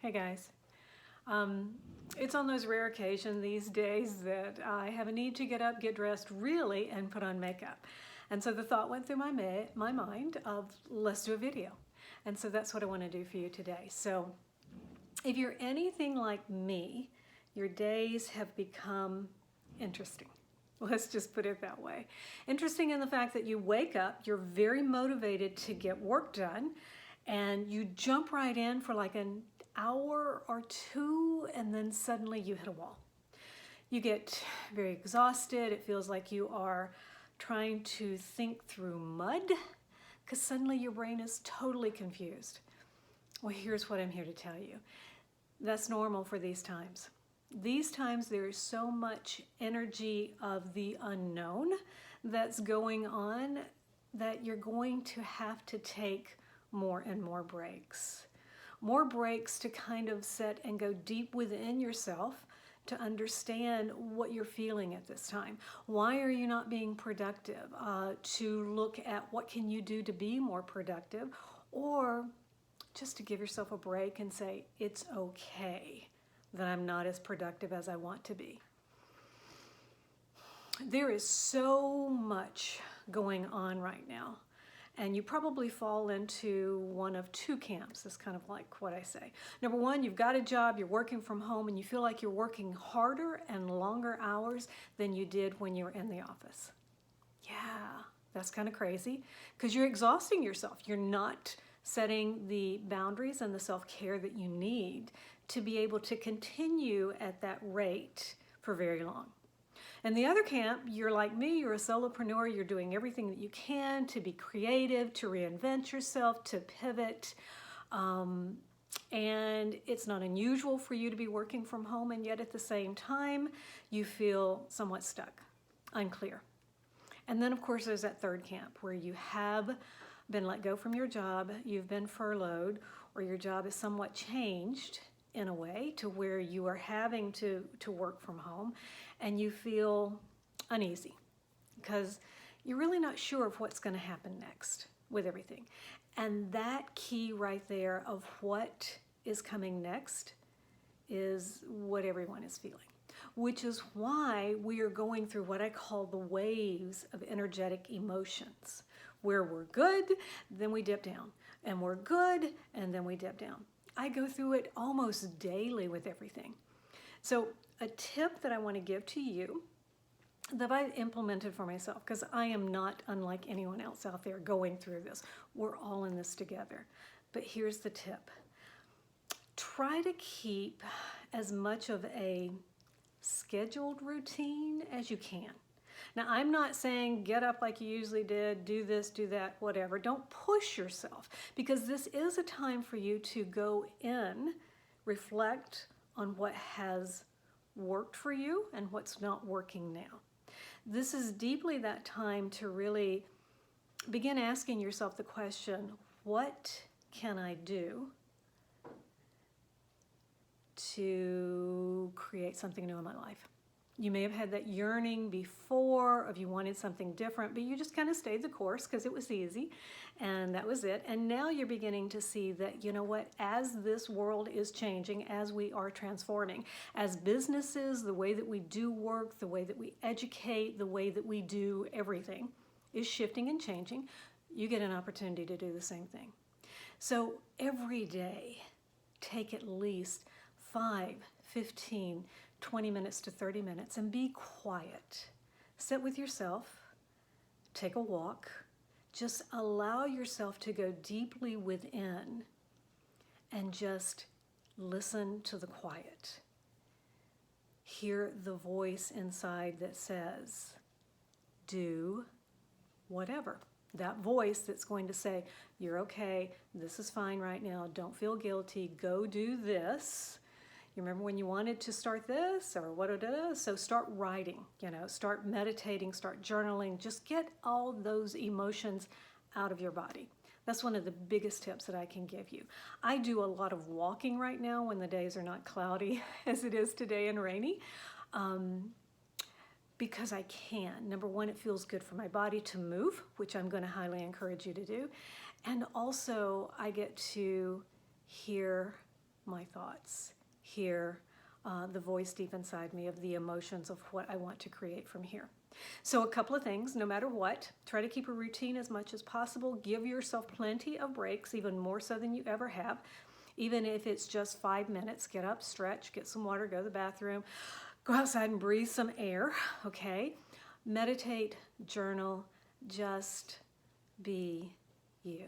Hey guys. Um, it's on those rare occasions these days that I have a need to get up, get dressed really, and put on makeup. And so the thought went through my mind of let's do a video. And so that's what I want to do for you today. So if you're anything like me, your days have become interesting. Let's just put it that way. Interesting in the fact that you wake up, you're very motivated to get work done, and you jump right in for like an hour or two, and then suddenly you hit a wall. You get very exhausted. It feels like you are trying to think through mud because suddenly your brain is totally confused. Well, here's what I'm here to tell you. That's normal for these times. These times there is so much energy of the unknown that's going on that you're going to have to take more and more breaks. More breaks to kind of sit and go deep within yourself to understand what you're feeling at this time. Why are you not being productive? To look at what can you do to be more productive, or just to give yourself a break and say, it's okay that I'm not as productive as I want to be. There is so much going on right now, and you probably fall into one of two camps. It's kind of like what I say. Number one, you've got a job, you're working from home, and you feel like you're working harder and longer hours than you did when you were in the office. Yeah, that's kind of crazy because you're exhausting yourself. You're not setting the boundaries and the self-care that you need to be able to continue at that rate for very long. In the other camp, you're like me, you're a solopreneur, you're doing everything that you can to be creative, to reinvent yourself, to pivot. And it's not unusual for you to be working from home, and yet at the same time, you feel somewhat stuck, unclear. And then of course there's that third camp where you have been let go from your job, you've been furloughed, or your job is somewhat changed in a way to where you are having to work from home, and you feel uneasy because you're really not sure of what's going to happen next with everything. And that key right there of what is coming next is what everyone is feeling, which is why we are going through what I call the waves of energetic emotions, where we're good, then we dip down, and we're good, and then we dip down. I go through it almost daily with everything. So a tip that I want to give to you that I implemented for myself, because I am not unlike anyone else out there going through this. We're all in this together. But here's the tip. Try to keep as much of a scheduled routine as you can. Now, I'm not saying get up like you usually did, do this, do that, whatever. Don't push yourself, because this is a time for you to go in, reflect on what has worked for you and what's not working now. This is deeply that time to really begin asking yourself the question, what can I do to create something new in my life? You may have had that yearning before of you wanted something different, but you just kind of stayed the course because it was easy and that was it. And now you're beginning to see that, you know what, as this world is changing, as we are transforming, as businesses, the way that we do work, the way that we educate, the way that we do everything is shifting and changing, you get an opportunity to do the same thing. So every day, take at least 5, 15, 20 minutes to 30 minutes and be quiet. Sit with yourself, take a walk, just allow yourself to go deeply within and just listen to the quiet. Hear the voice inside that says, do whatever. That voice that's going to say, you're okay, this is fine right now, don't feel guilty, go do this. You remember when you wanted to start this or what it is? So start writing, start meditating, start journaling. Just get all those emotions out of your body. That's one of the biggest tips that I can give you. I do a lot of walking right now when the days are not cloudy as it is today and rainy, because I can. Number one, it feels good for my body to move, which I'm going to highly encourage you to do. And also I get to hear my thoughts, hear the voice deep inside me of the emotions of what I want to create from here. So a couple of things, no matter what, try to keep a routine as much as possible. Give yourself plenty of breaks, even more so than you ever have. Even if it's just 5 minutes, get up, stretch, get some water, go to the bathroom, go outside and breathe some air, okay? Meditate, journal, just be you.